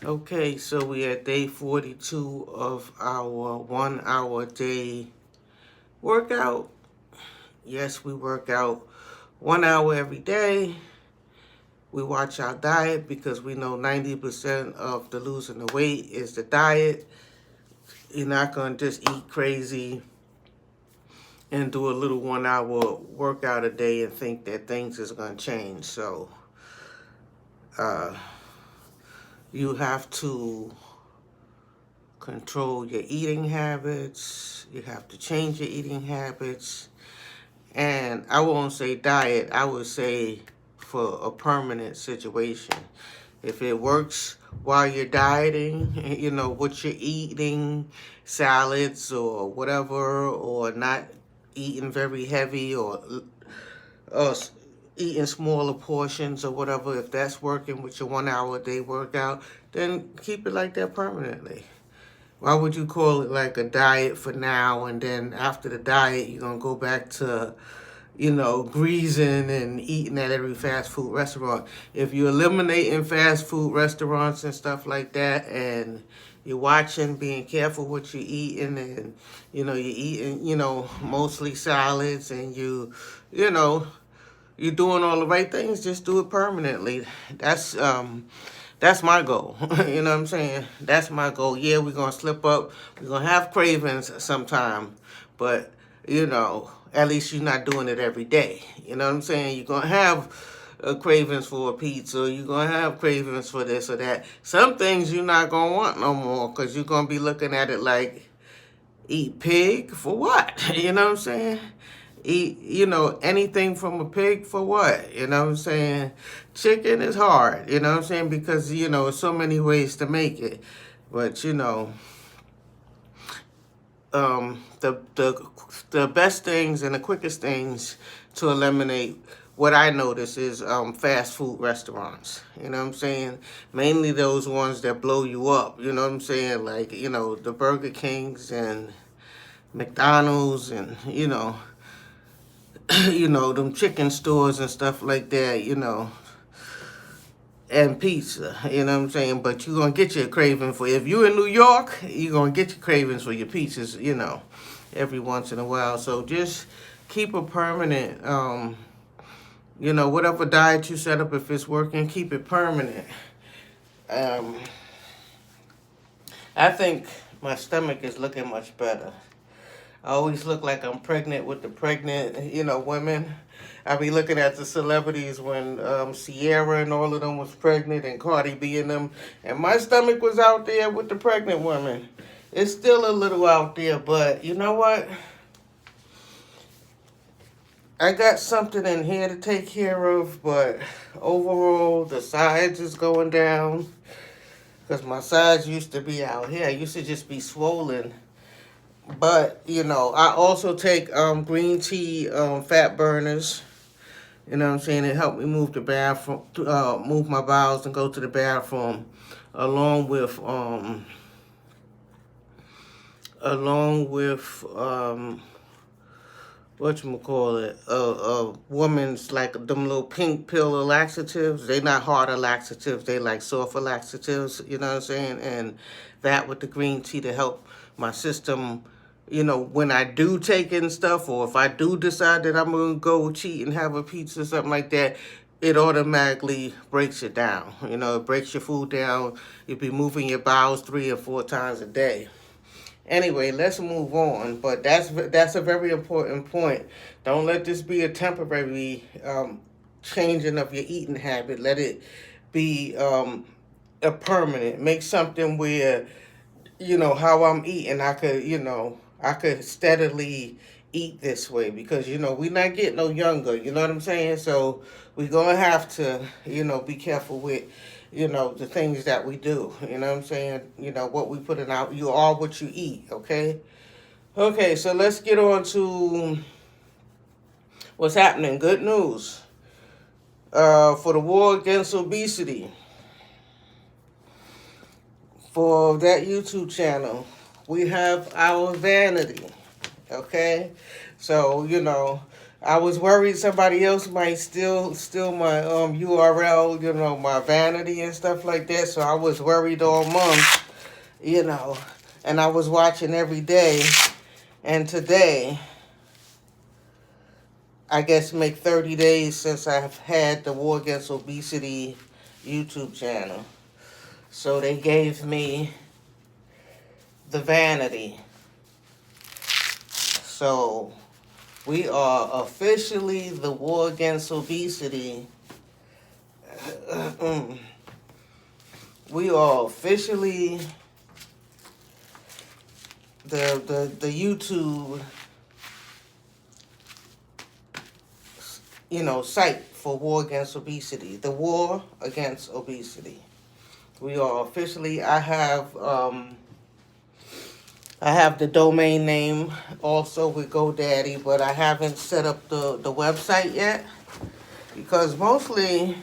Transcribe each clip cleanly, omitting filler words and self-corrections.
Okay, so we at day 42 of our 1 hour day workout. Yes, we work out 1 hour every day. We watch our diet because we know 90% of the losing the weight is the diet. You're not going to just eat crazy and do a little 1 hour workout a day and think that things is going to change. So uh, you have to control your eating habits. You have to change your eating habits. And I won't say diet, I would say for a permanent situation. If it works while you're dieting, what you're eating, salads or whatever, or not eating very heavy, or eating smaller portions or whatever, if that's working with your 1 hour a day workout, then keep it like that permanently. Why would you call it like a diet for now, and then after the diet, you're going to go back to, greasing and eating at every fast food restaurant? If you're eliminating fast food restaurants and stuff like that, and you're watching, being careful what you're eating, and, you're eating, mostly salads, and you're doing all the right things, just do it permanently. That's my goal. You know what I'm saying? That's my goal. Yeah, we're gonna slip up. We're gonna have cravings sometime, but at least you're not doing it every day. You know what I'm saying? You're gonna have cravings for a pizza. You're gonna have cravings for this or that. Some things you're not gonna want no more because you're gonna be looking at it like, eat pig for what? You know what I'm saying? Eat, anything from a pig for what? You know what I'm saying? Chicken is hard, you know what I'm saying? Because, so many ways to make it. But, the best things and the quickest things to eliminate what I notice is fast food restaurants. You know what I'm saying? Mainly those ones that blow you up. You know what I'm saying? Like, the Burger Kings and McDonald's and, them chicken stores and stuff like that, and pizza, you know what I'm saying? But you're going to get your craving for, if you're in New York, you're going to get your cravings for your pizzas, every once in a while. So just keep a permanent, whatever diet you set up, if it's working, keep it permanent. I think my stomach is looking much better. I always look like I'm pregnant with the pregnant, women. I be looking at the celebrities when Sierra and all of them was pregnant, and Cardi B and them, and my stomach was out there with the pregnant women. It's still a little out there, but you know what? I got something in here to take care of, but overall, the sides is going down. Because my sides used to be out here. I used to just be swollen. But, I also take green tea fat burners. You know what I'm saying? It helped me move the bathroom, move my bowels and go to the bathroom, along with whatchamacallit, woman's like them little pink pill laxatives. They not harder laxatives. They like softer laxatives, you know what I'm saying? And that with the green tea to help my system, when I do take in stuff, or if I do decide that I'm going to go cheat and have a pizza or something like that, it automatically breaks it down. It breaks your food down. You'll be moving your bowels 3 or 4 times a day. Anyway, let's move on. But that's a very important point. Don't let this be a temporary changing of your eating habit. Let it be a permanent. Make something where, how I'm eating, I could steadily eat this way, because we're not getting no younger. You know what I'm saying? So we're gonna have to, be careful with, the things that we do. You know what I'm saying? What we put in out. You are what you eat. Okay. Okay. So let's get on to what's happening. Good news. For the war against obesity. For that YouTube channel, we have our vanity. Okay. So, I was worried somebody else might steal my URL, my vanity and stuff like that. So I was worried all month, and I was watching every day. And today, I guess make 30 days since I've had the War Against Obesity YouTube channel. So they gave me the vanity. So we are officially the War Against Obesity. We are officially the YouTube, site for War Against Obesity. The War Against Obesity. We are officially. I have the domain name also with GoDaddy, but I haven't set up the website yet because mostly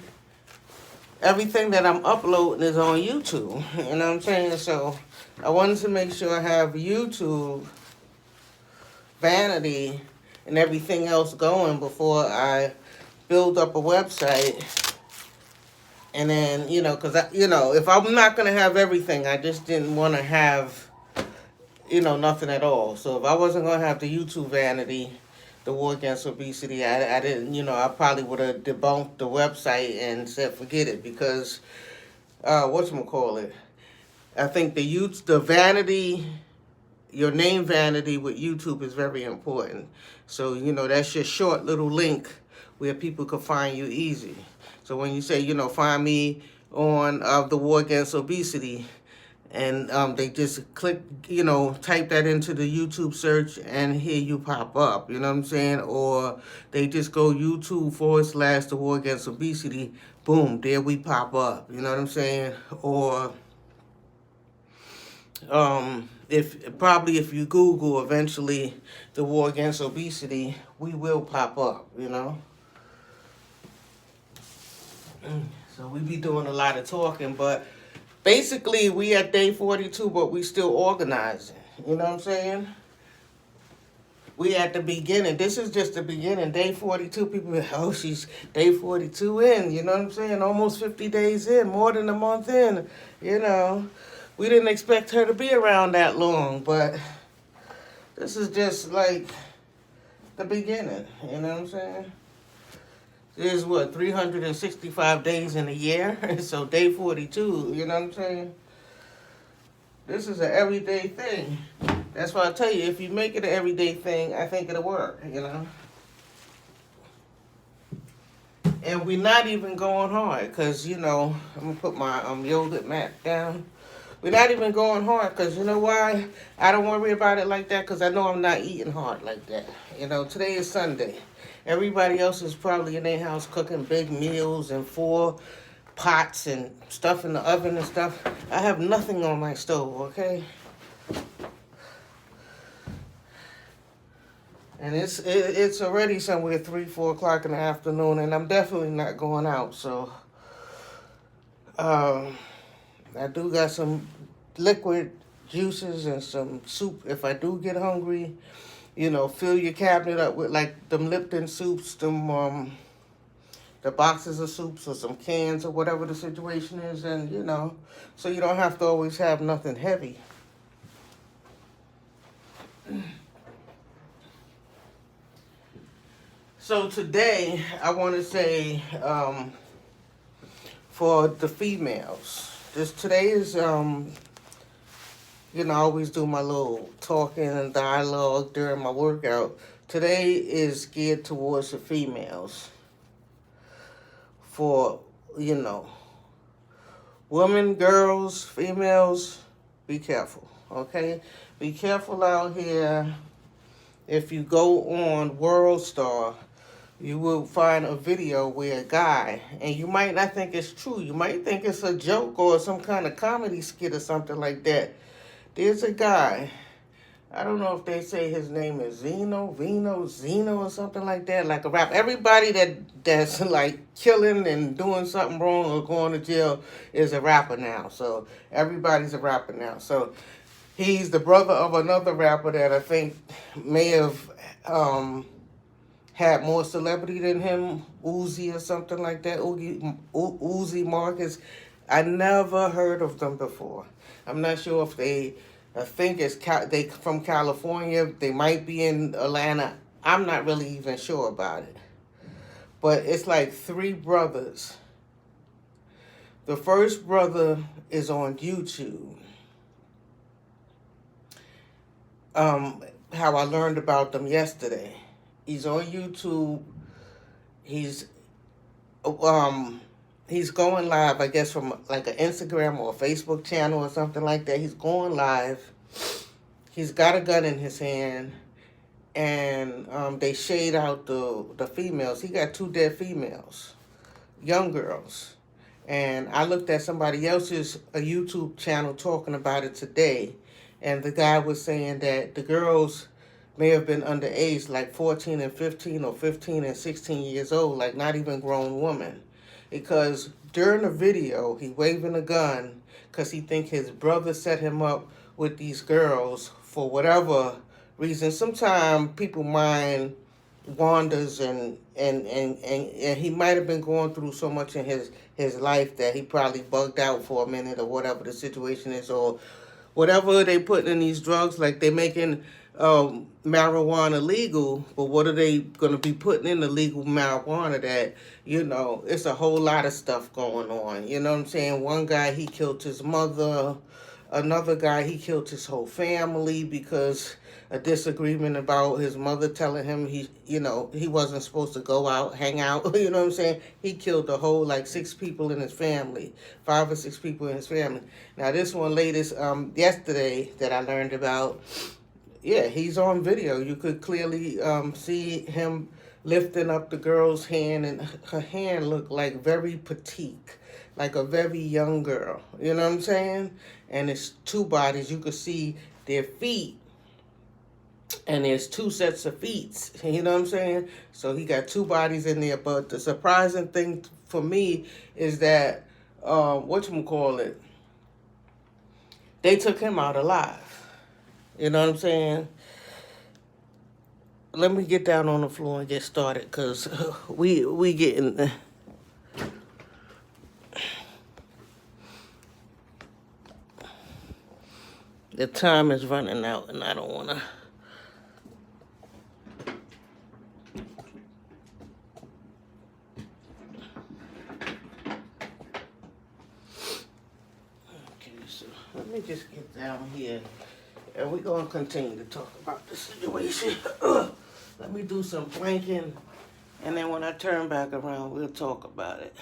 everything that I'm uploading is on YouTube. You know what I'm saying? So I wanted to make sure I have YouTube, vanity, and everything else going before I build up a website. And then, because, if I'm not going to have everything, I just didn't want to have, nothing at all. So if I wasn't going to have the YouTube vanity, the War Against Obesity, I didn't, I probably would have debunked the website and said, forget it, because, whatchamacallit, I think the vanity, your name vanity with YouTube is very important. So, that's your short little link where people can find you easy. So when you say, find me on the War Against Obesity, and they just click, type that into the YouTube search, and here you pop up, you know what I'm saying? Or they just go YouTube / the War Against Obesity, boom, there we pop up, you know what I'm saying? Or if you Google eventually the War Against Obesity, we will pop up, So we be doing a lot of talking, but basically we at day 42, but we still organizing. You know what I'm saying? We at the beginning. This is just the beginning. Day 42, people are, oh, she's day 42 in. You know what I'm saying? Almost 50 days in, more than a month in. We didn't expect her to be around that long, but this is just like the beginning. You know what I'm saying? There's 365 days in a year. So day 42, you know what I'm saying? This is an everyday thing. That's why I tell you, if you make it an everyday thing, I think it'll work, And we're not even going hard because, I'm going to put my yogurt mat down. We're not even going hard because, you know why? I don't worry about it like that because I know I'm not eating hard like that. Today is Sunday. Everybody else is probably in their house cooking big meals and 4 pots and stuff in the oven and stuff. I have nothing on my stove, okay? And it's already somewhere 3-4 o'clock in the afternoon, and I'm definitely not going out. So I do got some liquid juices and some soup if I do get hungry. Fill your cabinet up with like them Lipton soups, the boxes of soups or some cans or whatever the situation is, and so you don't have to always have nothing heavy. So today I want to say for the females, today is I always do my little talking and dialogue during my workout. Today is geared towards the females. For, women, girls, females, be careful, okay? Be careful out here. If you go on World Star, you will find a video where a guy, and you might not think it's true. You might think it's a joke or some kind of comedy skit or something like that. There's a guy, I don't know if they say his name is Zeno or something like that, like a rap. Everybody that's like killing and doing something wrong or going to jail is a rapper now. So everybody's a rapper now. So he's the brother of another rapper that I think may have had more celebrity than him, Uzi or something like that, Uzi Marcus. I never heard of them before. I'm not sure if I think they from California. They might be in Atlanta. I'm not really even sure about it. But it's like three brothers. The first brother is on YouTube. How I learned about them yesterday. He's on YouTube. He's he's going live, I guess, from like an Instagram or a Facebook channel or something like that. He's going live. He's got a gun in his hand, and they shade out the females. He got 2 dead females, young girls. And I looked at somebody else's a YouTube channel talking about it today, and the guy was saying that the girls may have been underage, like 14 and 15 or 15 and 16 years old, like not even grown women. Because during the video, he waving a gun because he think his brother set him up with these girls for whatever reason. Sometimes people mind wanders, and he might have been going through so much in his life that he probably bugged out for a minute or whatever the situation is, or whatever they put in these drugs, like they making marijuana legal, but what are they going to be putting in the legal marijuana that, it's a whole lot of stuff going on. You know what I'm saying? One guy, he killed his mother. Another guy, he killed his whole family because a disagreement about his mother telling him he wasn't supposed to go out, hang out. You know what I'm saying? He killed the whole, like, 6 people in his family, 5 or 6 people in his family. Now, this one latest, yesterday that I learned about, yeah, he's on video. You could clearly see him lifting up the girl's hand, and her hand looked like very petite, like a very young girl. You know what I'm saying? And it's 2 bodies. You could see their feet, and there's 2 sets of feet. You know what I'm saying? So he got 2 bodies in there. But the surprising thing for me is that, whatchamacallit, they took him out alive. You know what I'm saying? Let me get down on the floor and get started, because we getting... The time is running out, and I don't want to... Okay, so let me just get down here, and we're going to continue to talk about the situation. Let me do some planking, and then when I turn back around, we'll talk about it.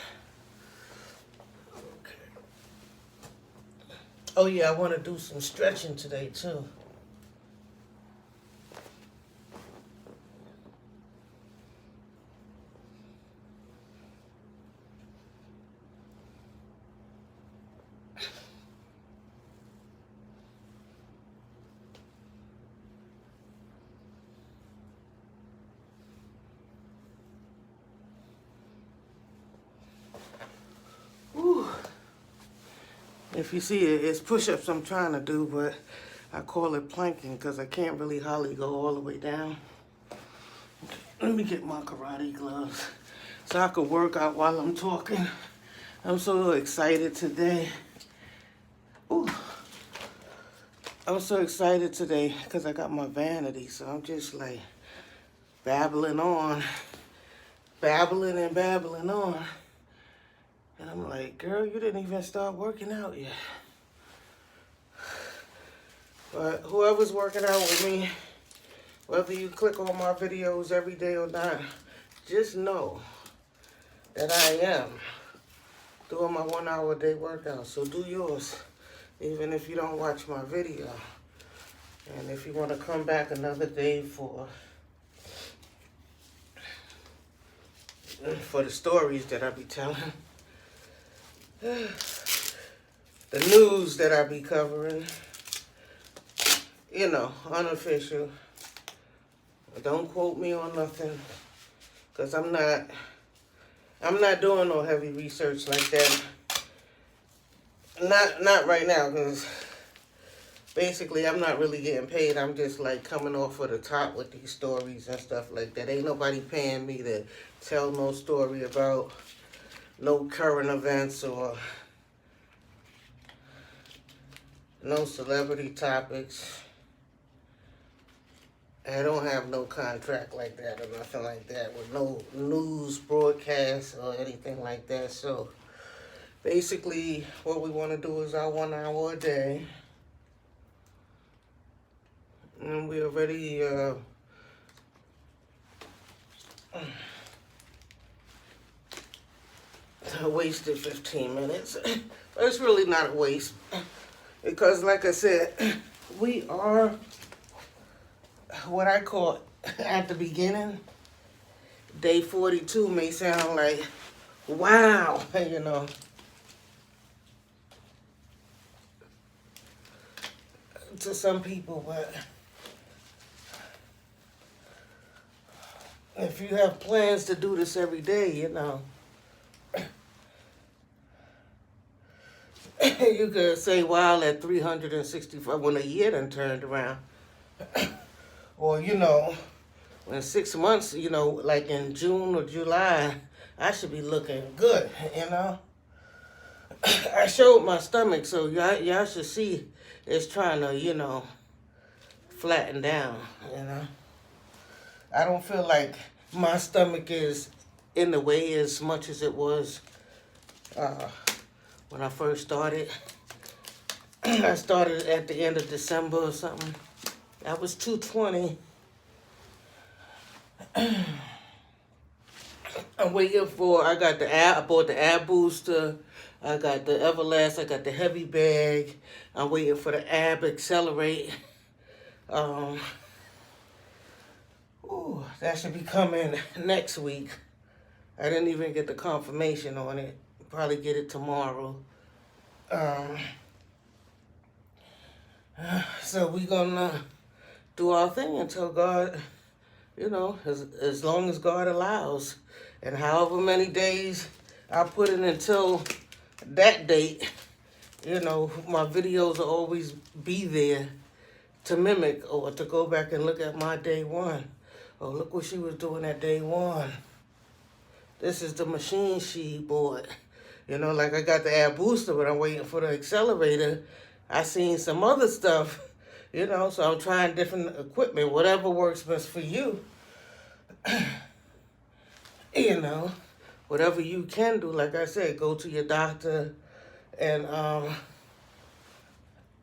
Oh yeah, I want to do some stretching today too. Whew. If you see it, it's push-ups I'm trying to do, but I call it planking because I can't really hardly go all the way down. Okay, let me get my karate gloves so I can work out while I'm talking. I'm so excited today. Ooh. I'm so excited today because I got my vanity, so I'm just like babbling on, babbling and babbling on. And I'm like, girl, you didn't even start working out yet. But whoever's working out with me, whether you click on my videos every day or not, just know that I am doing my 1 hour a day workout. So do yours, even if you don't watch my video. And if you want to come back another day for the stories that I be telling, the news that I be covering, unofficial. Don't quote me on nothing, because I'm not doing no heavy research like that. Not right now, because basically, I'm not really getting paid. I'm just like coming off of the top with these stories and stuff like that. Ain't nobody paying me to tell no story about no current events or no celebrity topics. I don't have no contract like that or nothing like that with no news broadcast or anything like that. So basically, what we want to do is our 1 hour a day. And we already wasted 15 minutes. But it's really not a waste. Because like I said, we are what I call at the beginning. Day 42 may sound like, wow, you know. To some people, but if you have plans to do this every day, you know, you could say, wow, at 365, when a year done turned around. Or, you know, in 6 months, you know, like in June or July, I should be looking good, you know. I showed my stomach, so y'all should see it's trying to, you know, flatten down, you know. I don't feel like my stomach is in the way as much as it was when I first started. I started at the end of December or something. I was 220. I'm waiting for, I bought the Ab Booster. I got the Everlast. I got the heavy bag. I'm waiting for the Ab Celerate. That should be coming next week. I didn't even get the confirmation on it. Probably get it tomorrow. So we gonna do our thing until God, you know, as long as God allows. And however many days I put in until that date, you know, my videos will always be there to mimic or to go back and look at my day one. Oh, look what she was doing at day one. This is the machine she bought. You know, like I got the Ab Booster, but I'm waiting for the accelerator. I seen some other stuff, you know, so I'm trying different equipment, whatever works best for you. You know, whatever you can do, like I said, go to your doctor and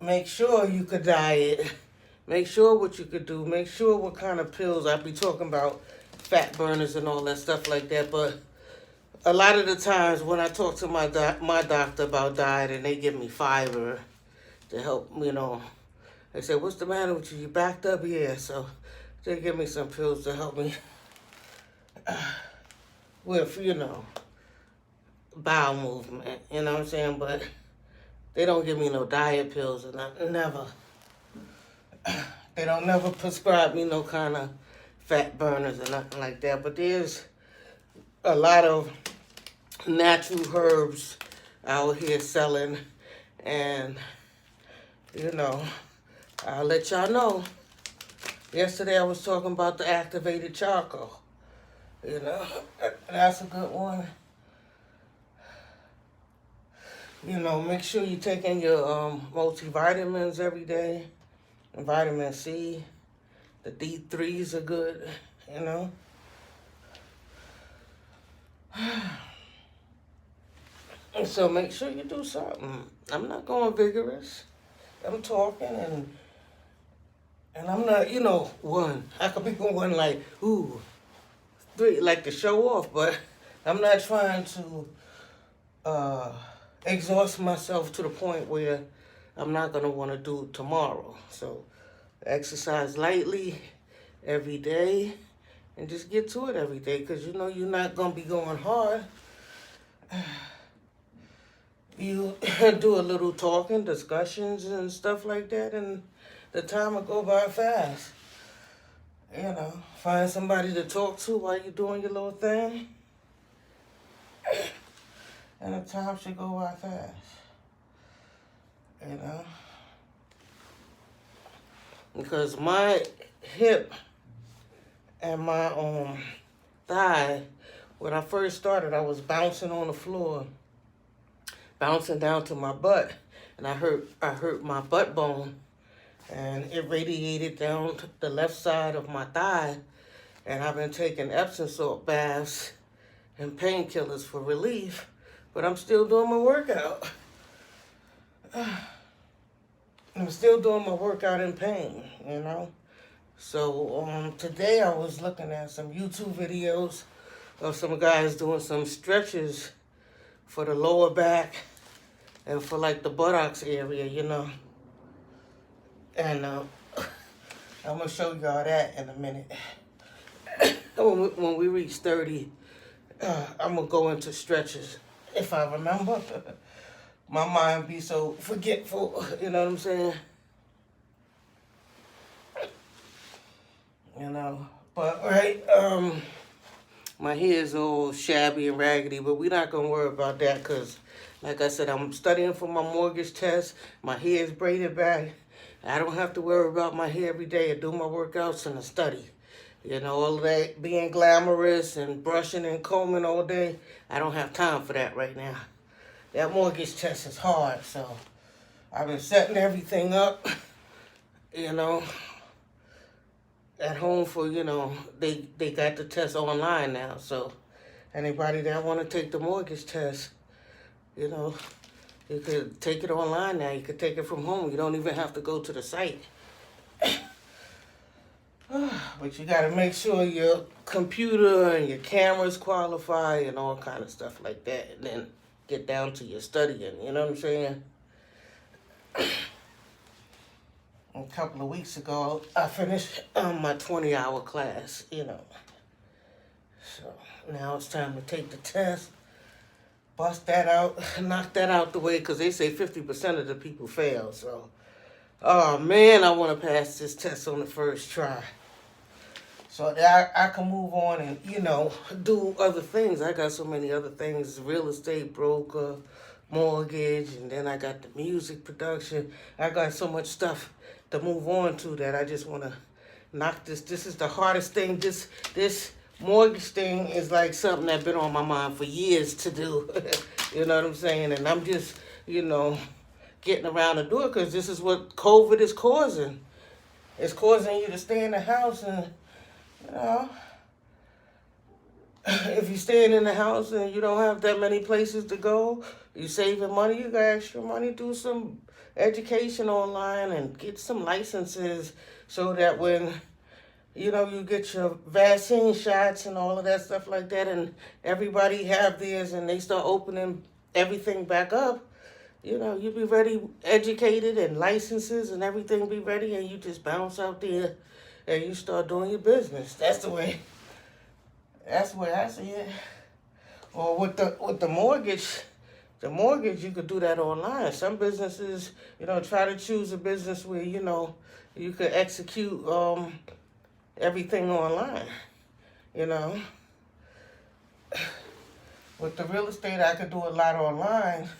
make sure you could diet. Make sure what you could do. Make sure what kind of pills. I'll be talking about fat burners and all that stuff like that. But a lot of the times when I talk to my doctor about diet and they give me fiber to help, you know, they say, what's the matter with you? You backed up? Yeah. So they give me some pills to help me with, you know, bowel movement. You know what I'm saying? But they don't give me no diet pills or nothing. Never. They don't never prescribe me no kind of fat burners or nothing like that. But there's a lot of natural herbs out here selling. And, you know, I'll let y'all know. Yesterday I was talking about the activated charcoal. You know, that's a good one. You know, make sure you're taking your multivitamins every day. And vitamin C. The D3s are good, you know. And so make sure you do something. I'm not going vigorous. I'm talking and I'm not, you know, one. I could be going like, ooh, 3, like to show off, but I'm not trying to exhaust myself to the point where I'm not going to want to do it tomorrow. So exercise lightly every day and just get to it every day because, you know, you're not going to be going hard. You do a little talking, discussions and stuff like that, and the time will go by fast. You know, find somebody to talk to while you're doing your little thing. And the time should go by fast. You know. because my hip and my thigh, when I first started, I was bouncing on the floor, bouncing down to my butt, and I hurt my butt bone, and it radiated down the left side of my thigh, and I've been taking Epsom salt baths and painkillers for relief, but I'm still doing my workout. I'm still doing my workout in pain, you know. So today I was looking at some YouTube videos of some guys doing some stretches for the lower back and for like the buttocks area, you know. And I'm gonna show y'all that in a minute. When we reach 30, I'm gonna go into stretches if I remember. My mind be so forgetful, you know what I'm saying? You know, but right, my hair's all shabby and raggedy, but we're not gonna worry about that because, like I said, I'm studying for my mortgage test. My hair's braided back. I don't have to worry about my hair every day. I do my workouts and I study. You know, all of that being glamorous and brushing and combing all day, I don't have time for that right now. That mortgage test is hard, so I've been setting everything up, you know, at home for, you know, they got the test online now, so anybody that want to take the mortgage test, you know, you could take it online now. You could take it from home. You don't even have to go to the site. But you got to make sure your computer and your cameras qualify and all kind of stuff like that, and then get down to your studying, you know what I'm saying? A couple of weeks ago, I finished my 20-hour class, you know. So now it's time to take the test, bust that out, knock that out the way, because they say 50% of the people fail. So, oh man, I want to pass this test on the first try, so that I can move on and, you know, do other things. I got so many other things: real estate broker, mortgage, and then I got the music production. I got so much stuff to move on to that I just want to knock this. This is the hardest thing. This mortgage thing is like something that's been on my mind for years to do. You know what I'm saying? And I'm just, you know, getting around to do it because this is what COVID is causing. It's causing you to stay in the house and, you know, if you're staying in the house and you don't have that many places to go, you saving money, you got extra money, do some education online and get some licenses so that when, you know, you get your vaccine shots and all of that stuff like that and everybody have theirs and they start opening everything back up, you know, you be ready, educated, and licenses and everything be ready, and you just bounce out there and you start doing your business. That's the way I see it. Or with the mortgage, you could do that online. Some businesses, you know, try to choose a business where, you know, you could execute everything online, you know. With the real estate, I could do a lot online,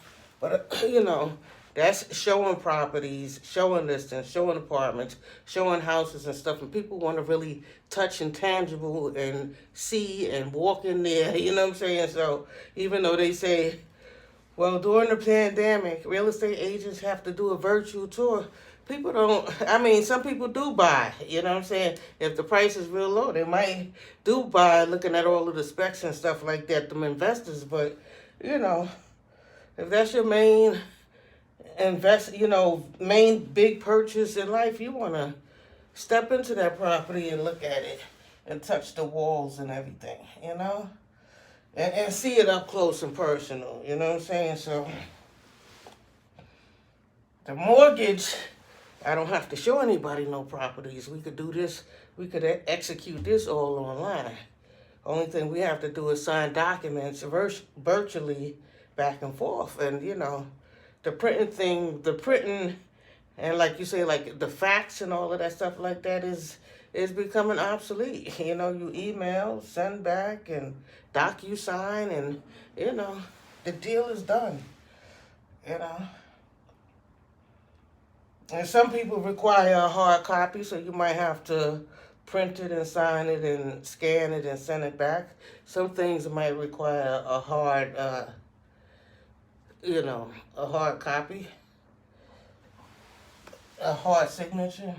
but, you know, that's showing properties, showing listings, showing apartments, showing houses and stuff, and people want to really touch and tangible and see and walk in there, you know what I'm saying? So even though they say, well, during the pandemic, real estate agents have to do a virtual tour, people don't, I mean, some people do buy, you know what I'm saying? If the price is real low, they might do buy looking at all of the specs and stuff like that, them investors, but, you know, if that's your main main big purchase in life, you want to step into that property and look at it and touch the walls and everything, you know, and see it up close and personal, you know what I'm saying? So the mortgage, I don't have to show anybody no properties. We could do this, we could execute this all online. Only thing we have to do is sign documents virtually back and forth, and, you know, the printing, and like you say, like the fax and all of that stuff like that is becoming obsolete. You know, you email, send back, and DocuSign, and, you know, the deal is done. You know, And some people require a hard copy, so you might have to print it and sign it and scan it and send it back. Some things might require a hard, a hard copy, a hard signature.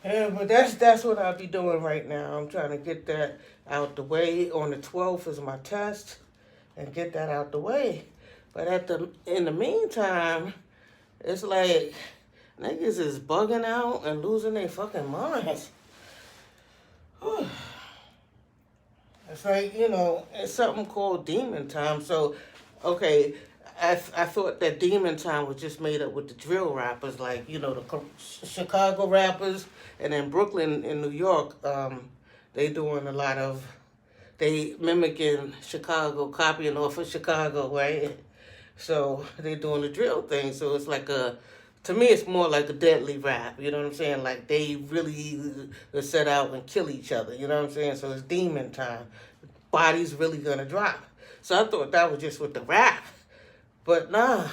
Yeah, but that's what I'll be doing right now. I'm trying to get that out the way. On the 12th is my test, and get that out the way. But in the meantime, it's like niggas is bugging out and losing their fucking minds. It's like, it's something called demon time. So, okay, I thought that demon time was just made up with the drill rappers, like, the Chicago rappers, and then Brooklyn and New York, they doing a lot of, they mimicking Chicago, copying off of Chicago, right? So they doing the drill thing. So it's like to me, it's more like a deadly rap. You know what I'm saying? Like they really set out and kill each other. You know what I'm saying? So it's demon time. Body's really gonna drop. So I thought that was just with the rap, but nah.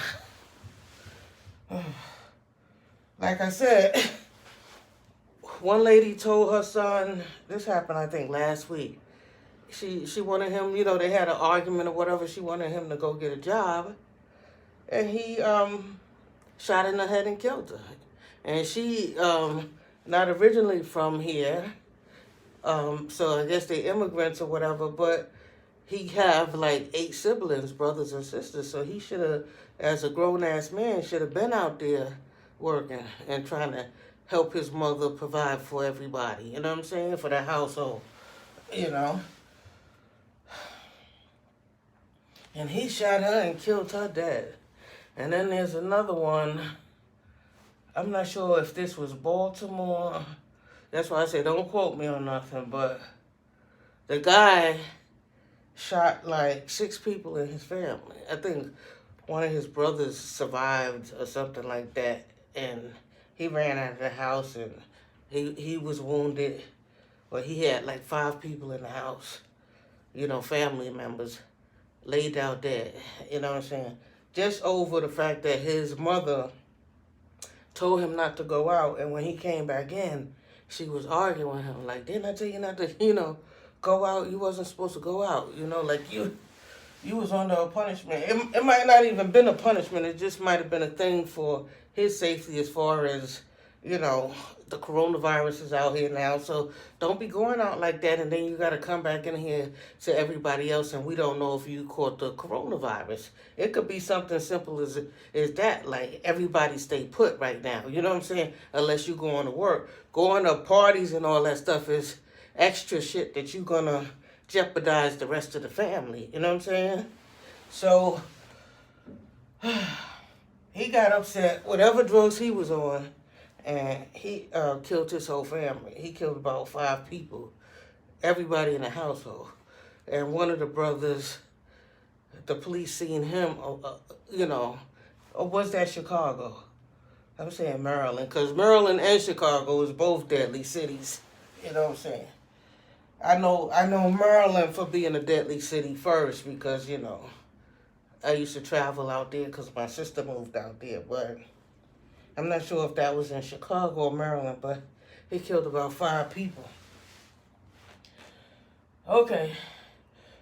Like I said, one lady told her son. This happened, I think, last week. She wanted him. They had an argument or whatever. She wanted him to go get a job, and he shot in the head and killed her. And she not originally from here, so I guess they immigrants or whatever, but he have like 8 siblings, brothers and sisters, so he should have, as a grown-ass man, should have been out there working and trying to help his mother provide for everybody, you know what I'm saying, for the household, And he shot her and killed her dad. And then there's another one. I'm not sure if this was Baltimore. That's why I say don't quote me on nothing. But the guy shot like 6 people in his family. I think one of his brothers survived or something like that. And he ran out of the house and he was wounded. But he had like 5 people in the house. Family members. Laid out dead, you know what I'm saying? Just over the fact that his mother told him not to go out, and when he came back in, she was arguing with him, like, didn't I tell you not to, go out? You wasn't supposed to go out, like you was under a punishment. It might not even been a punishment, it just might have been a thing for his safety as far as, the coronavirus is out here now, so don't be going out like that, and then you got to come back in here to everybody else, and we don't know if you caught the coronavirus. It could be something simple as that, like everybody stay put right now, you know what I'm saying? Unless you going to work. Going to parties and all that stuff is extra shit that you're going to jeopardize the rest of the family, you know what I'm saying? So, he got upset, whatever drugs he was on, and he killed his whole family. He killed about 5 people, everybody in the household. And one of the brothers, the police seen him, or was that Chicago? I'm saying Maryland, because Maryland and Chicago is both deadly cities. You know what I'm saying? I know Maryland for being a deadly city first because, I used to travel out there because my sister moved out there, but I'm not sure if that was in Chicago or Maryland, but he killed about 5 people. Okay,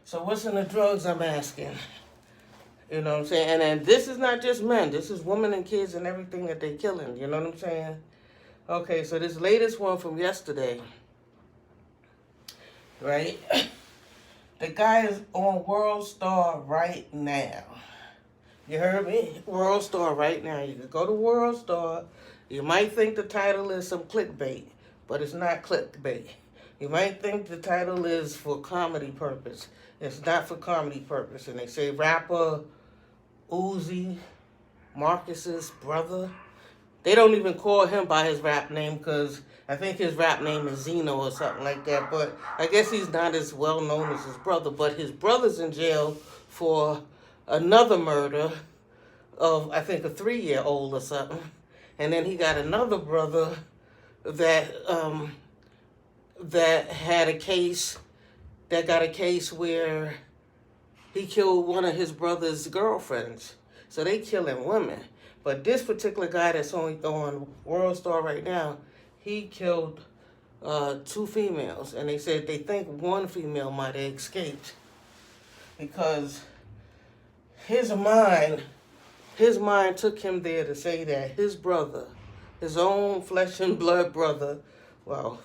so what's in the drugs, I'm asking? You know what I'm saying? And then this is not just men. This is women and kids and everything that they're killing. You know what I'm saying? Okay, so this latest one from yesterday, right? The guy is on World Star right now. You heard me? World Star right now. You can go to World Star. You might think the title is some clickbait, but it's not clickbait. You might think the title is for comedy purpose. It's not for comedy purpose. And they say rapper Uzi, Marcus's brother. They don't even call him by his rap name because I think his rap name is Zeno or something like that. But I guess he's not as well known as his brother. But his brother's in jail for another murder of, I think, a 3-year-old or something. And then he got another brother that had a case, that got a case where he killed one of his brother's girlfriends. So they killing women. But this particular guy that's on World Star right now, he killed 2 females, and they said they think 1 female might have escaped because his mind took him there to say that his brother, his own flesh and blood brother, well,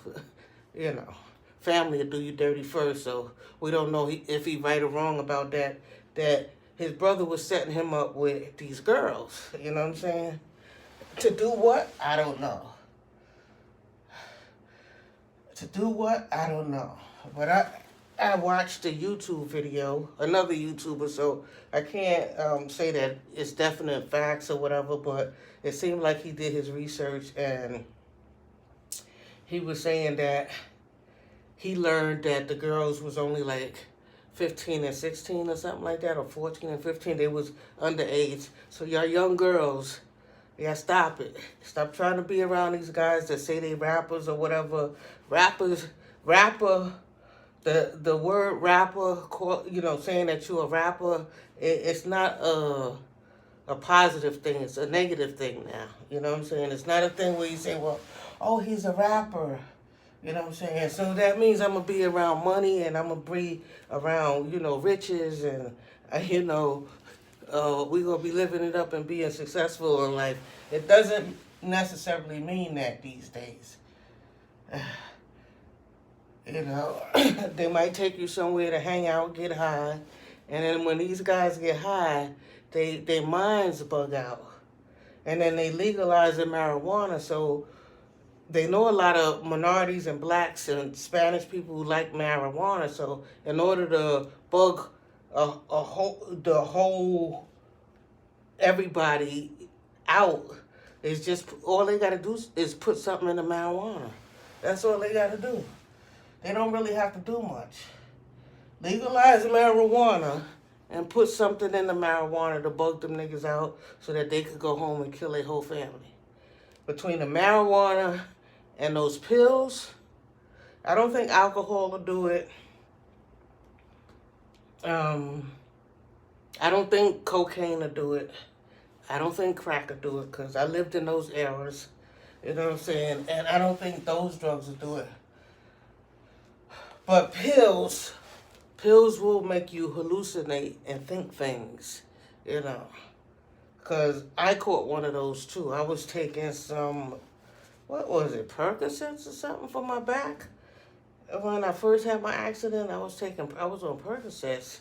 you know, family will do you dirty first, so we don't know if he right or wrong about that, that his brother was setting him up with these girls, you know what I'm saying? To do what? I don't know. To do what? I don't know. But I watched a YouTube video, another YouTuber, so I can't say that it's definite facts or whatever, but it seemed like he did his research, and he was saying that he learned that the girls was only like 15 and 16 or something like that, or 14 and 15. They was underage. So y'all young girls, yeah, stop it. Stop trying to be around these guys that say they rappers or whatever. Rapper, the word rapper, you know, saying that you're a rapper, it's not a positive thing. It's a negative thing now. You know what I'm saying? It's not a thing where you say, well, oh, he's a rapper. You know what I'm saying? So that means I'm going to be around money, and I'm going to be around, you know, riches, and, you know, we're going to be living it up and being successful in life. It doesn't necessarily mean that these days. You know, they might take you somewhere to hang out, get high, and then when these guys get high, their minds bug out. And then they legalize the marijuana, so they know a lot of minorities and blacks and Spanish people who like marijuana. So in order to bug the whole everybody out, is just all they got to do is put something in the marijuana. That's all they got to do. They don't really have to do much. Legalize marijuana and put something in the marijuana to bug them niggas out so that they could go home and kill their whole family. Between the marijuana and those pills, I don't think alcohol will do it. I don't think cocaine will do it. I don't think crack will do it, because I lived in those eras. You know what I'm saying? And I don't think those drugs will do it. But pills will make you hallucinate and think things, you know. Because I caught one of those too. I was taking some, what was it, Percocets or something for my back? When I first had my accident, I was on Percocets.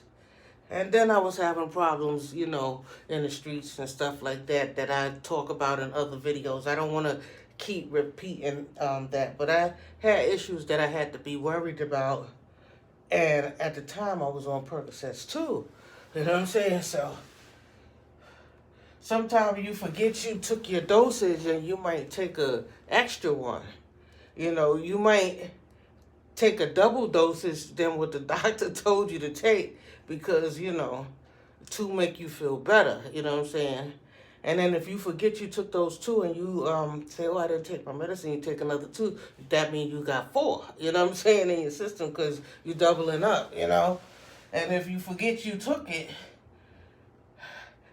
And then I was having problems, you know, in the streets and stuff like that I talk about in other videos. I don't want to keep repeating that, but I had issues that I had to be worried about. And at the time, I was on Percocets too. You know what I'm saying? So sometimes you forget you took your dosage, and you might take a extra one. You know, you might take a double dosage than what the doctor told you to take, because, you know, to make you feel better, you know what I'm saying? And then if you forget you took those 2 and you say, oh, I didn't take my medicine, you take another 2, that means you got 4, you know what I'm saying, in your system, because you're doubling up, you know? And if you forget you took it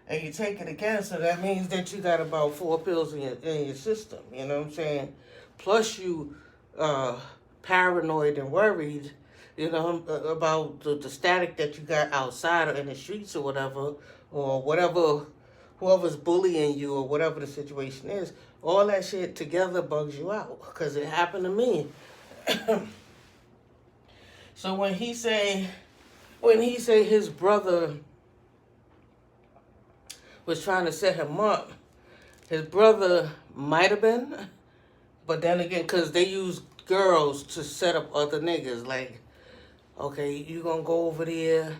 and you take it again, so that means that you got about 4 pills in your system, you know what I'm saying? Plus you paranoid and worried, you know, about the static that you got outside or in the streets or whatever, whoever's bullying you or whatever the situation is. All that shit together bugs you out, because it happened to me. So when he say his brother was trying to set him up, his brother might have been, but then again, because they use girls to set up other niggas, like, okay, you gonna go over there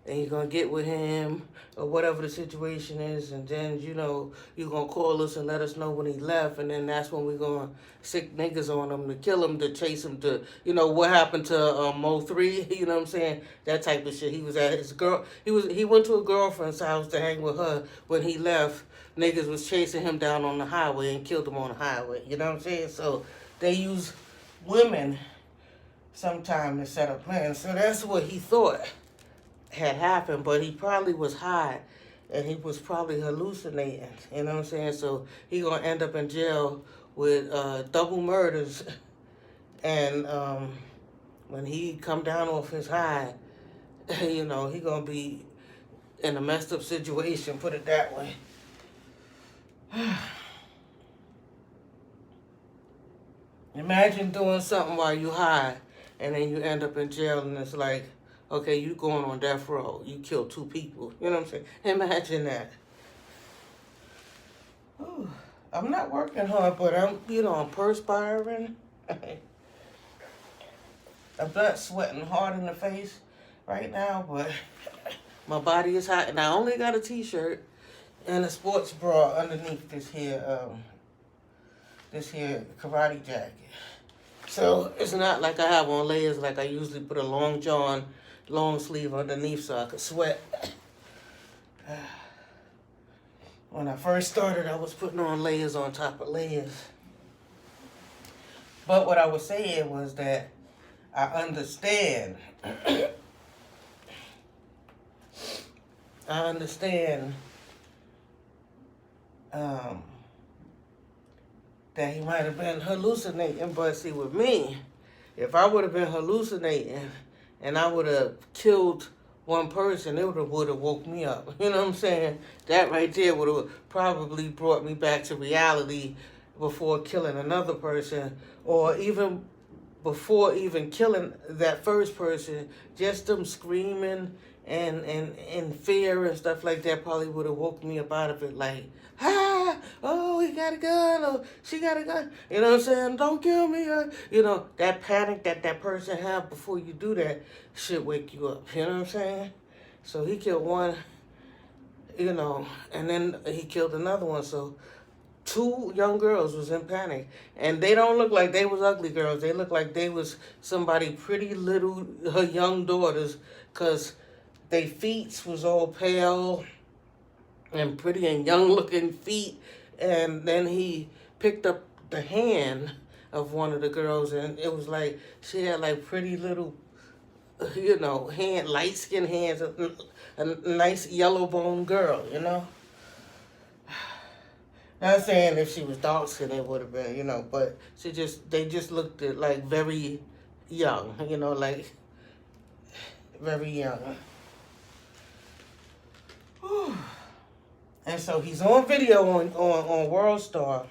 and you're gonna get with him or whatever the situation is, and then, you know, you're gonna call us and let us know when he left, and then that's when we're gonna sick niggas on him to kill him, to chase him, to, you know, what happened to Mo 3, you know what I'm saying? That type of shit. He was at his girl, he went to a girlfriend's house to hang with her. When he left, niggas was chasing him down on the highway and killed him on the highway, you know what I'm saying? So they use women sometime to set up plans. So that's what he thought had happened, but he probably was high and he was probably hallucinating. You know what I'm saying? So he gonna end up in jail with double murders, and when he come down off his high, you know, he gonna be in a messed up situation. Put it that way. Imagine doing something while you high, and then you end up in jail, and it's like, okay, you going on death row. You killed 2 people. You know what I'm saying? Imagine that. Whew. I'm not working hard, but I'm, you know, I'm perspiring. I'm not sweating hard in the face right now, but my body is hot, and I only got a t-shirt and a sports bra underneath this here karate jacket. So it's not like I have on layers like I usually put a long john, long sleeve underneath so I could sweat. When I first started, I was putting on layers on top of layers. But what I was saying was that I understand. I understand that he might have been hallucinating, but see, with me, if I would have been hallucinating and I would have killed one person, it would have woke me up. You know what I'm saying? That right there would have probably brought me back to reality before killing another person, or even before even killing that first person. Just them screaming and fear and stuff like that probably would have woke me up out of it, like, oh, he got a gun, or she got a gun, you know what I'm saying, don't kill me, you know, that panic that person have before you do that should wake you up, you know what I'm saying? So he killed one, you know, and then he killed another one, so 2 young girls was in panic, and they don't look like they was ugly girls, they look like they was somebody pretty little, her young daughters, because they feet was all pale and pretty and young looking feet. And then he picked up the hand of one of the girls, and it was like she had like pretty little, you know, hand, light skinned hands, a nice yellow bone girl, you know. Not saying if she was dark skinned it would have been, you know, but they just looked at like very young, you know, like very young. Whew. And so he's on video on World Star,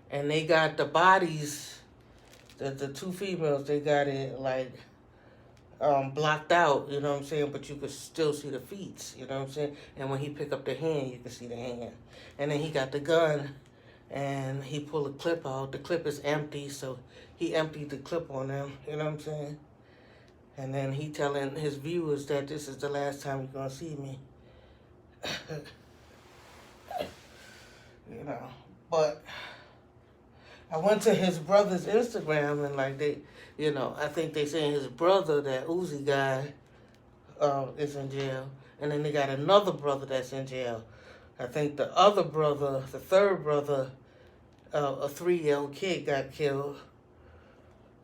and they got the bodies, the 2 females, they got it like blocked out, you know what I'm saying, but you could still see the feet, you know what I'm saying, and when he pick up the hand, you can see the hand. And then he got the gun, and he pulled a clip out. The clip is empty, so he emptied the clip on them, you know what I'm saying, and then he telling his viewers that this is the last time you're gonna see me. You know, but I went to his brother's Instagram, and like they, you know, I think they saying his brother, that Uzi guy, is in jail, and then they got another brother that's in jail. I think the other brother, the third brother, a 3-year-old kid got killed,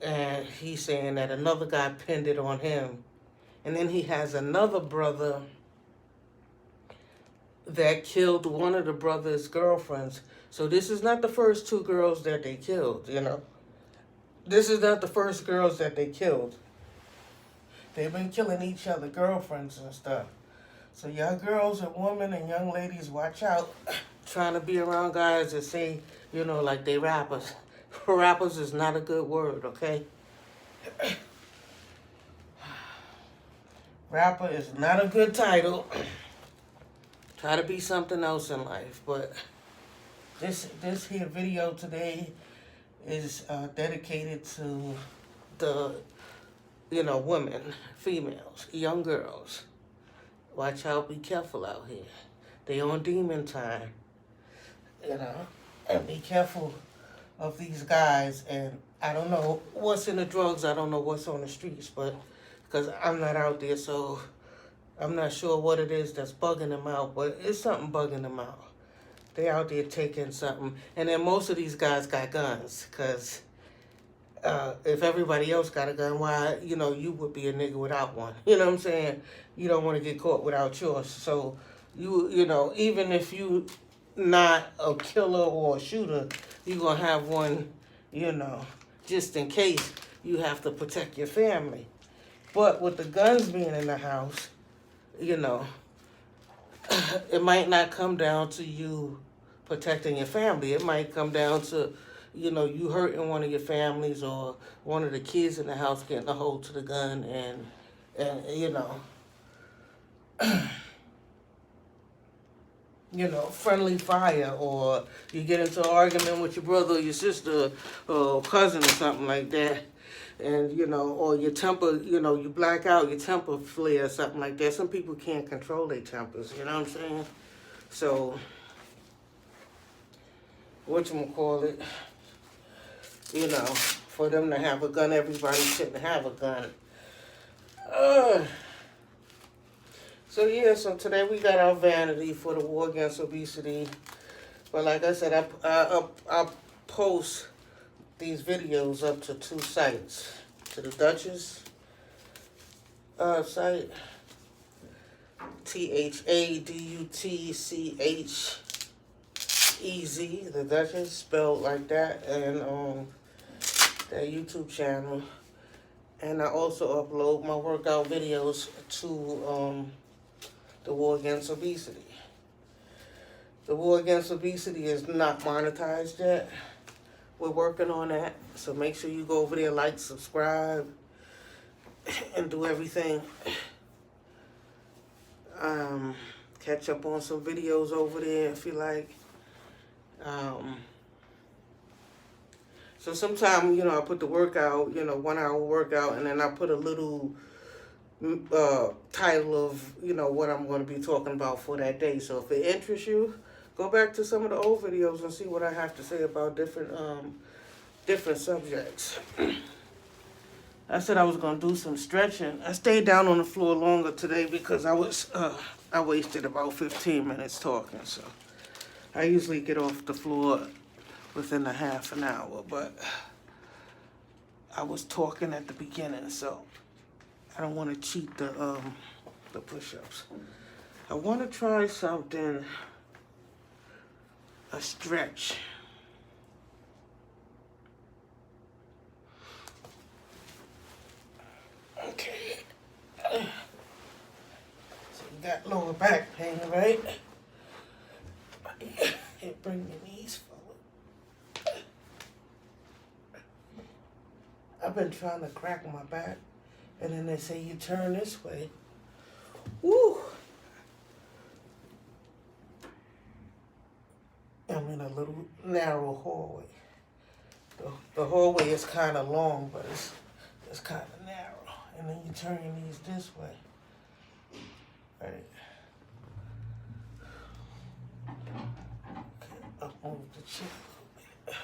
and he's saying that another guy pinned it on him, and then he has another brother that killed one of the brother's girlfriends. So this is not the first 2 girls that they killed, you know. This is not the first girls that they killed. They've been killing each other girlfriends and stuff. So y'all girls and women and young ladies, watch out trying to be around guys that say, you know, like they rappers. Rappers is not a good word, okay? Rapper is not a good title. Try to be something else in life, but this here video today is dedicated to the, you know, women, females, young girls. Watch out, be careful out here. They on demon time, you know, and be careful of these guys. And I don't know what's in the drugs, I don't know what's on the streets, but because I'm not out there, so I'm not sure what it is that's bugging them out, but it's something bugging them out. They out there taking something. And then most of these guys got guns, because if everybody else got a gun, why, you would be a nigga without one. You know what I'm saying? You don't want to get caught without yours. So, even if you not a killer or a shooter, you're going to have one, just in case you have to protect your family. But with the guns being in the house, it might not come down to you protecting your family. It might come down to, you hurting one of your families or one of the kids in the house getting a hold to the gun and friendly fire, or you get into an argument with your brother or your sister or cousin or something like that. And, or your temper, you black out, your temper flare or something like that. Some people can't control their tempers, you know what I'm saying? So, whatchamacallit, for them to have a gun, everybody shouldn't have a gun. So today we got our vanity for the war against obesity. But like I said, I post these videos up to 2 sites. To the Duchess site, THADUTCHEZ, the Duchess, spelled like that, and their YouTube channel. And I also upload my workout videos to the War Against Obesity. The War Against Obesity is not monetized yet. We're working on that, so make sure you go over there, like, subscribe, and do everything. Catch up on some videos over there if you like. So sometimes, I put the workout, 1 hour workout, and then I put a little title of, what I'm going to be talking about for that day. So if it interests you, go back to some of the old videos and see what I have to say about different subjects. I said I was going to do some stretching. I stayed down on the floor longer today because I wasted about 15 minutes talking. So I usually get off the floor within a half an hour, but I was talking at the beginning, so I don't want to cheat the push-ups. I want to try something, a stretch. Okay. So you got lower back pain, right? Bring your knees forward. I've been trying to crack my back, and then they say you turn this way. Woo! I'm in a little narrow hallway. The hallway is kind of long, but it's kind of narrow. And then you turn your knees this way. Right. Okay, I'll move the chair a little bit.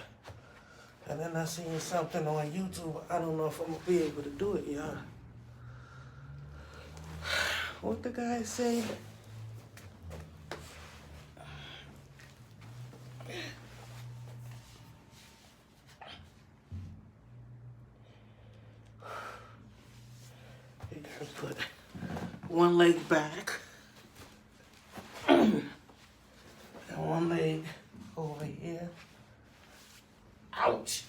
And then I seen something on YouTube. I don't know if I'm going to be able to do it, y'all. What the guy say? You gotta put one leg back and one leg over here. Ouch.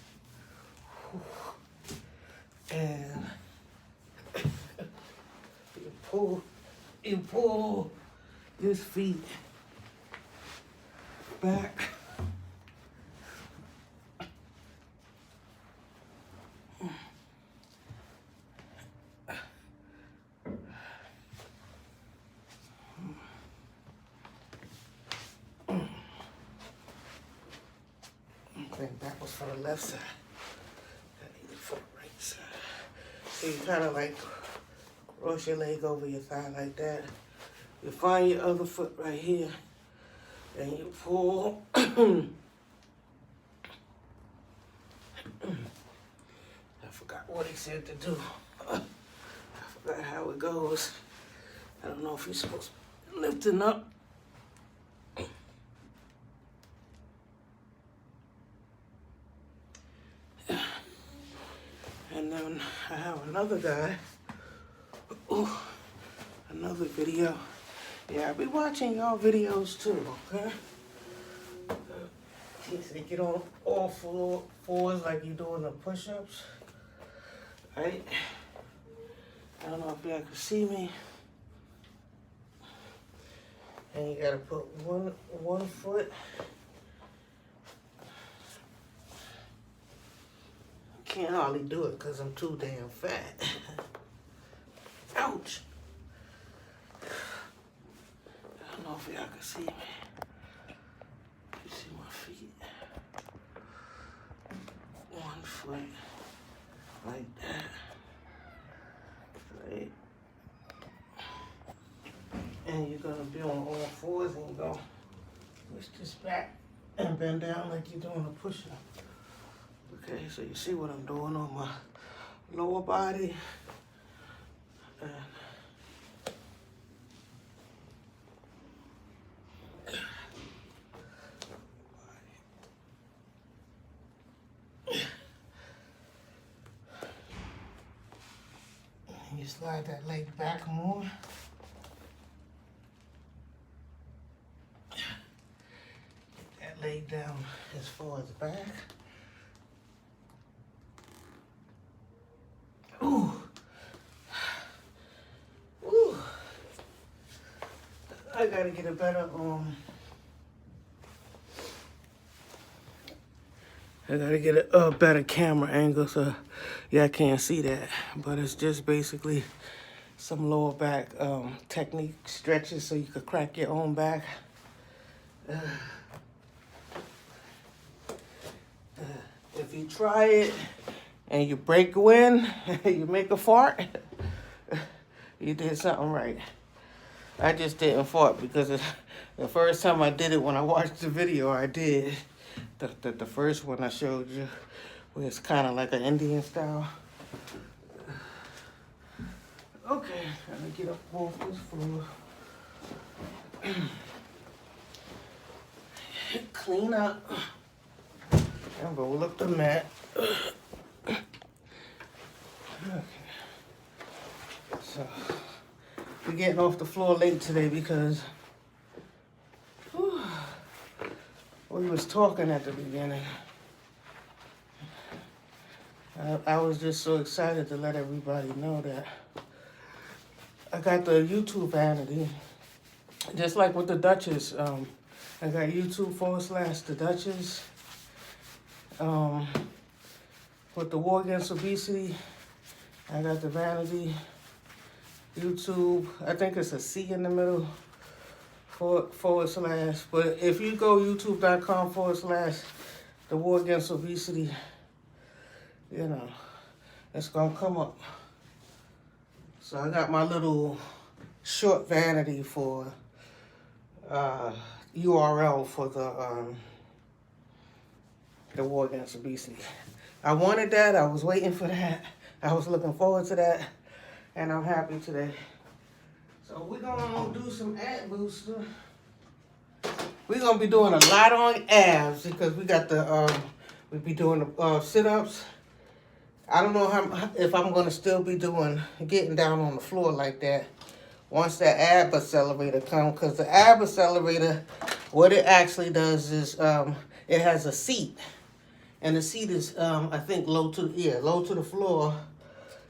And you pull his feet back. I think that was for the left side. I need it for the right side. So you kind of like cross your leg over your thigh like that. You find your other foot right here, and you pull. I forgot what he said to do. I forgot how it goes. I don't know if you're supposed to be lifting up. then I have another guy. Ooh, another video. Yeah, I'll be watching y'all videos too, okay? They get on all fours like you doing the push-ups. Right? I don't know if y'all can see me. And you gotta put one foot. Can't hardly do it because I'm too damn fat. Ouch. I don't know if y'all can see me. You see my feet? One foot. Like that. Right? And you're gonna be on all fours and you're gonna push this back and bend down like you're doing a push-up. Okay, so you see what I'm doing on my lower body. And you slide that leg back more. Get that leg down as far as back. Ooh. Ooh. I gotta get a better I gotta get a better camera angle so y'all can't see that. But it's just basically some lower back technique stretches so you could crack your own back. If you try it and you break a wind, you make a fart, you did something right. I just didn't fart because the first time I did it, when I watched the video, I did. The first one I showed you, where it's kind of like an Indian style. Okay, let me get up off this floor. Clean up and roll up the mat. Okay. So we're getting off the floor late today because we was talking at the beginning. I was just so excited to let everybody know that I got the YouTube vanity, just like with the Duchess. I got YouTube /the Duchess. With the War Against Obesity, I got the vanity. YouTube, I think it's a C in the middle, /. But if you go youtube.com / the War Against Obesity, you know, it's gonna come up. So I got my little short vanity for URL for the War Against Obesity. I wanted that. I was waiting for that. I was looking forward to that, and I'm happy today. So we're gonna do some ab booster. We're gonna be doing a lot on abs because we got the we be doing the sit-ups. I don't know if I'm gonna still be getting down on the floor like that once that ab accelerator comes, because the ab accelerator, what it actually does is it has a seat, and the seat is I think low to the floor.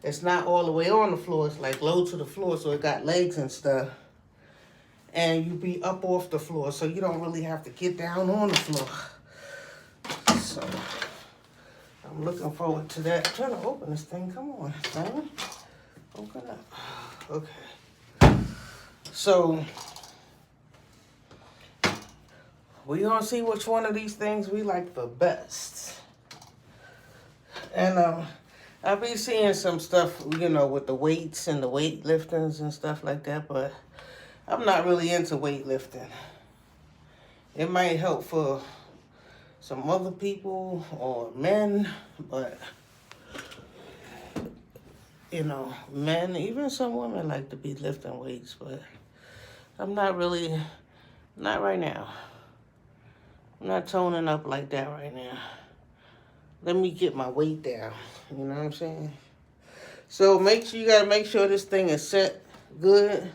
It's not all the way on the floor. It's like low to the floor, so it got legs and stuff. And you be up off the floor, so you don't really have to get down on the floor. So I'm looking forward to that. I'm trying to open this thing. Come on, thing. Open up. Okay. So we gonna see which one of these things we like the best. And I'll be seeing some stuff, you know, with the weights and the weightliftings and stuff like that, but I'm not really into weightlifting. It might help for some other people or men, but, you know, men, even some women like to be lifting weights, but I'm not right now. I'm not toning up like that right now. Let me get my weight down, you know what I'm saying? So you gotta make sure this thing is set good.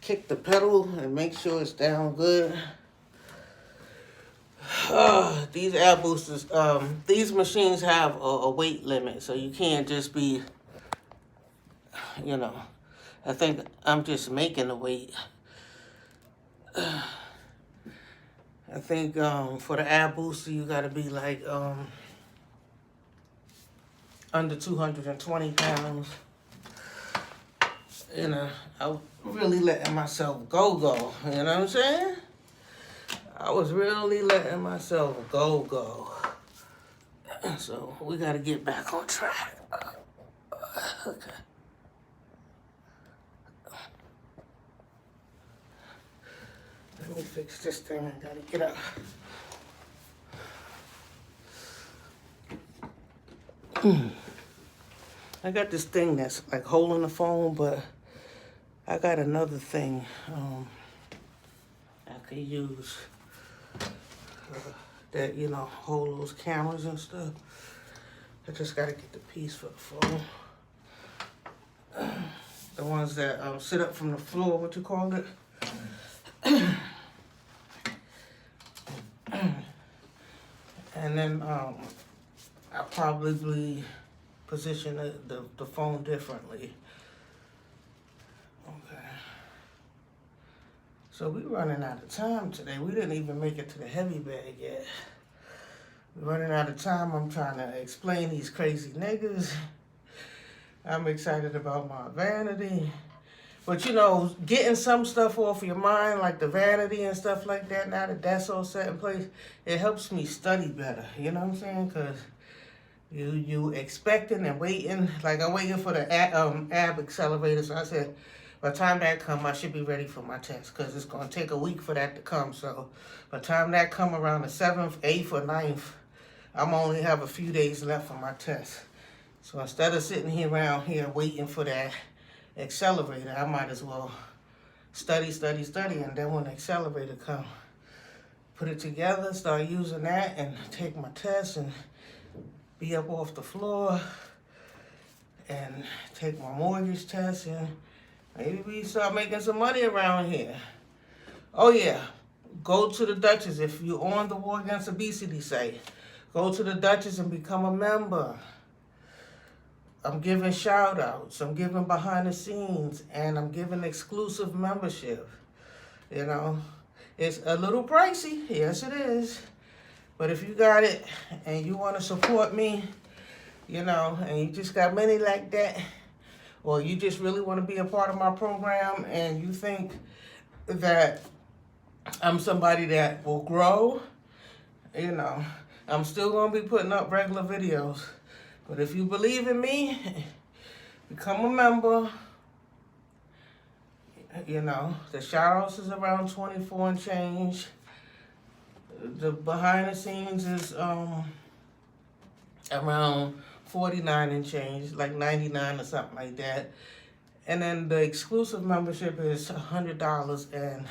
Kick the pedal and make sure it's down good. These ab boosters, these machines have a weight limit, so you can't just be, I think I'm just making the weight. I think for the ab booster, you gotta be like under 220 pounds. I'm really letting myself go. You know what I'm saying? I was really letting myself go. So we gotta get back on track. Okay. Let me fix this thing. I gotta get up. I got this thing that's like holding the phone, but I got another thing I could use that, hold those cameras and stuff. I just gotta get the piece for the phone. The ones that sit up from the floor, what you call it? And then I'll probably position the phone differently. Okay. So we're running out of time today. We didn't even make it to the heavy bag yet. We're running out of time. I'm trying to explain these crazy niggas. I'm excited about my vanity. But getting some stuff off your mind, like the vanity and stuff like that, now that that's all set in place, it helps me study better. You know what I'm saying? Because you expecting and waiting. Like I'm waiting for the ab accelerator. So I said, by the time that come, I should be ready for my test. Because it's going to take a week for that to come. So by the time that come around the 7th, 8th, or 9th, I'm only have a few days left for my test. So instead of sitting here around here waiting for that accelerator, I might as well study, and then when the accelerator come, put it together, start using that, and take my test, and be up off the floor, and take my mortgage test, and maybe we start making some money around here. Oh yeah, go to the Duchess if you're on the War Against Obesity site. Go to the Duchess and become a member. I'm giving shout outs, I'm giving behind the scenes, and I'm giving exclusive membership. It's a little pricey, yes it is. But if you got it and you want to support me, and you just got money like that, or you just really want to be a part of my program and you think that I'm somebody that will grow, I'm still going to be putting up regular videos. But if you believe in me, become a member. The shout-outs is around 24 and change. The behind the scenes is around 49 and change, like 99 or something like that. And then the exclusive membership is $100. And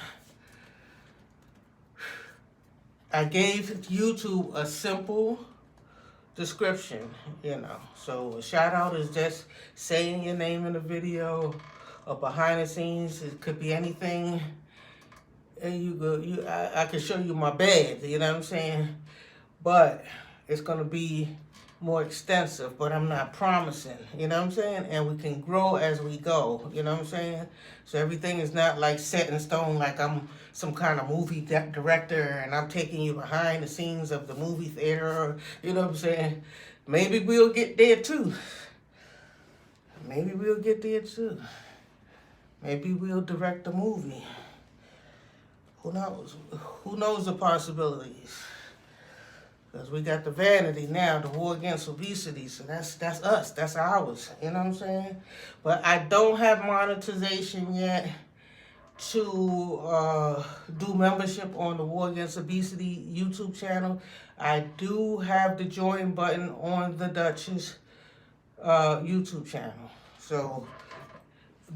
I gave YouTube a simple description, So a shout out is just saying your name in the video, or behind the scenes. It could be anything. And I can show you my bed. You know what I'm saying? But it's gonna be more extensive. But I'm not promising. You know what I'm saying? And we can grow as we go. You know what I'm saying? So everything is not like set in stone. Like I'm some kind of movie director and I'm taking you behind the scenes of the movie theater. You know what I'm saying? Maybe we'll get there too. Maybe we'll direct a movie. Who knows? Who knows the possibilities? Because we got the vanity now, the War Against Obesity. So that's us. That's ours. You know what I'm saying? But I don't have monetization yet to do membership on the War Against Obesity YouTube channel. I do have the join button on the Duchess YouTube channel. So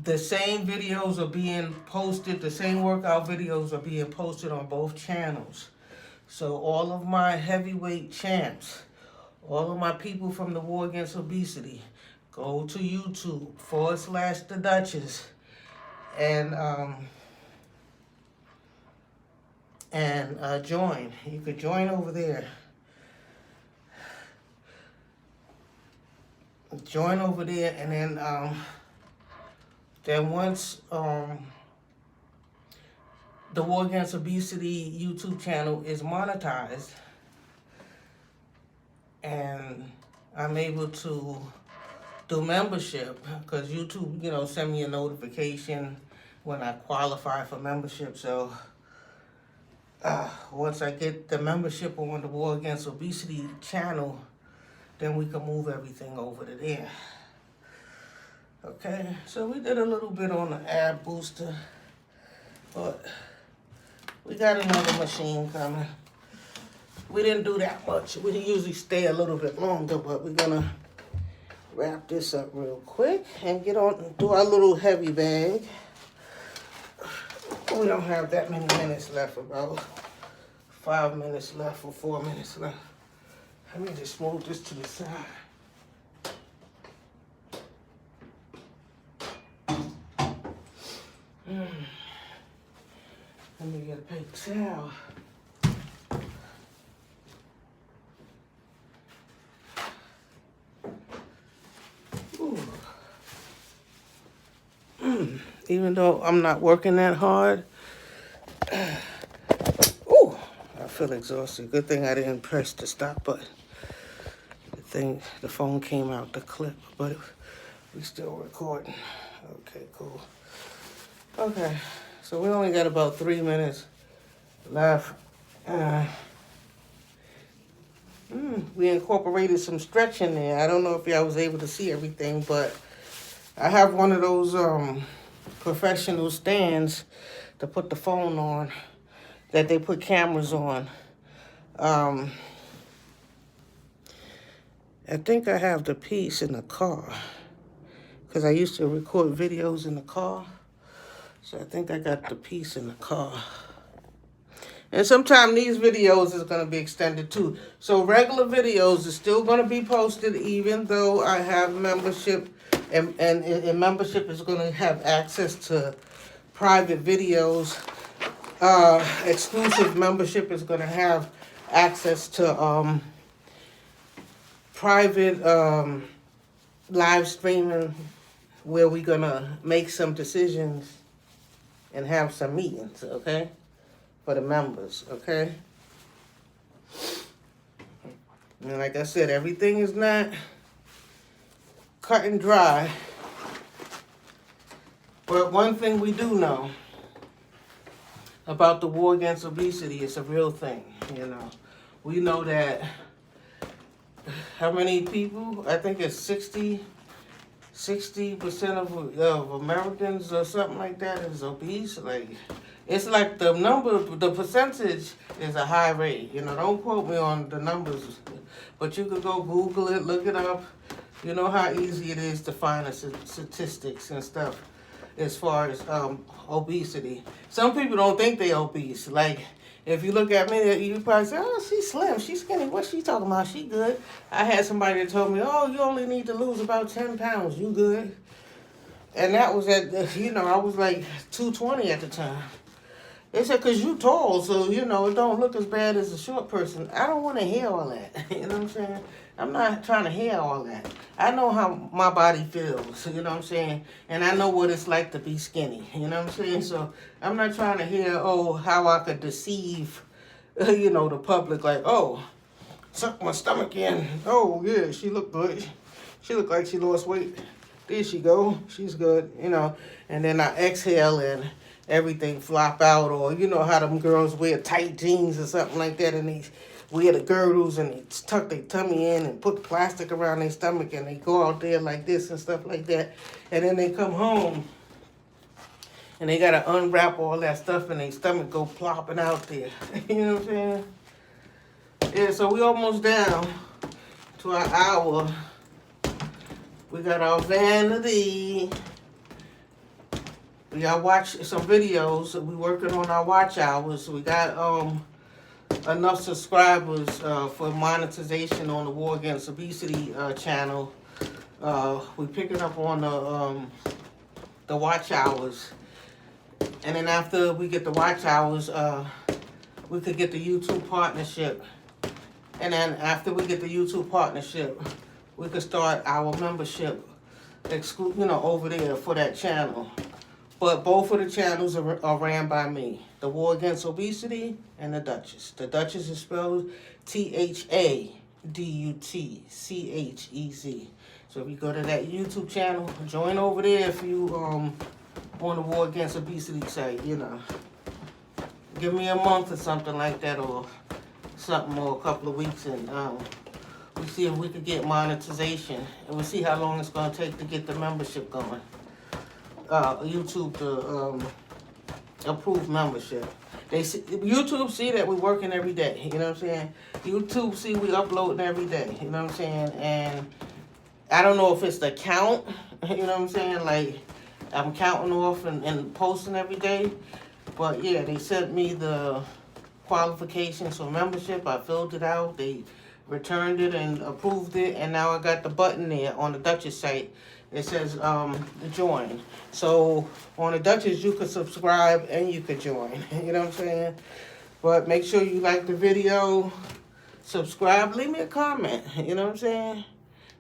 the same videos are being posted, the same workout videos are being posted on both channels. So all of my heavyweight champs, all of my people from the War Against Obesity, go to YouTube /The Duchess and join. You could join over there. Join over there, and then once the War Against Obesity YouTube channel is monetized, and I'm able to do membership, because YouTube, send me a notification when I qualify for membership. So once I get the membership on the War Against Obesity channel, then we can move everything over to there. Okay, so we did a little bit on the ab booster, but we got another machine coming. We didn't do that much. We usually stay a little bit longer, but we're gonna wrap this up real quick and get on and do our little heavy bag. We don't have that many minutes left, about 5 minutes left or 4 minutes left. Let me just move this to the side. Let me get a paper towel. Even though I'm not working that hard, I feel exhausted. Good thing I didn't press the stop button. The phone came out the clip, but we still recording. Okay, cool. Okay, so we only got about 3 minutes left. We incorporated some stretching there. I don't know if y'all was able to see everything, but I have one of those professional stands to put the phone on that they put cameras on. I think I have the piece in the car because I used to record videos in the car. So I think I got the piece in the car. And sometime these videos is going to be extended too. So regular videos is still going to be posted even though I have membership. And membership is going to have access to private videos. Exclusive membership is going to have access to private live streaming where we're going to make some decisions and have some meetings, okay? For the members, okay? And like I said, everything is not cut and dry. But one thing we do know about the war against obesity, it's a real thing, We know that how many people? I think it's 60% of Americans or something like that is obese. It's like the percentage is a high rate. Don't quote me on the numbers, but you could go Google it, look it up. You know how easy it is to find the statistics and stuff as far as obesity. Some people don't think they're obese. Like, if you look at me, you probably say, oh, she's slim, she's skinny. What's she talking about? She good. I had somebody that told me, oh, you only need to lose about 10 pounds. You good. And that was at, I was like 220 at the time. They said, because you tall, so, it don't look as bad as a short person. I don't want to hear all that. You know what I'm saying? I'm not trying to hear all that. I know how my body feels, you know what I'm saying? And I know what it's like to be skinny, you know what I'm saying? So I'm not trying to hear, how I could deceive, the public, like, suck my stomach in. Oh, yeah, she looked good. She looked like she lost weight. There she go. She's good, And then I exhale and everything flop out, or how them girls wear tight jeans or something like that, and they wear the girdles and they tuck their tummy in and put plastic around their stomach and they go out there like this and stuff like that, and then they come home and they gotta unwrap all that stuff and their stomach go plopping out there. You know what I'm saying? Yeah, so we almost down to our hour. We got our vanity. We got watch some videos. We working on our watch hours. We got enough subscribers for monetization on the War Against Obesity channel. We picking up on the watch hours, and then after we get the watch hours, we could get the YouTube partnership, and then after we get the YouTube partnership, we could start our membership, over there for that channel. But both of the channels are ran by me. The War Against Obesity and the Duchess. The Duchess is spelled THADUTCHEZ. So if you go to that YouTube channel, join over there if you on the War Against Obesity site, Give me a month or something like that, or something, or a couple of weeks, and we see if we could get monetization, and we'll see how long it's going to take to get the membership going. YouTube to approve membership. YouTube see that we're working every day, you know what I'm saying? YouTube see we uploading every day, you know what I'm saying? And I don't know if it's the count, you know what I'm saying? Like, I'm counting off and posting every day. But yeah, they sent me the qualifications for membership. I filled it out. They returned it and approved it. And now I got the button there on the Duchess site. It says join. So on the Duchess, you could subscribe and you could join. You know what I'm saying? But make sure you like the video, subscribe, leave me a comment. You know what I'm saying?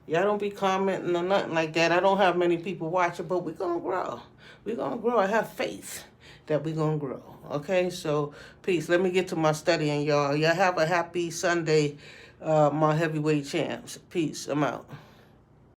Y'all don't be commenting or nothing like that. I don't have many people watching, but we're going to grow. We're going to grow. I have faith that we're going to grow. Okay? So, peace. Let me get to my studying, y'all. Y'all have a happy Sunday, my heavyweight champs. Peace. I'm out.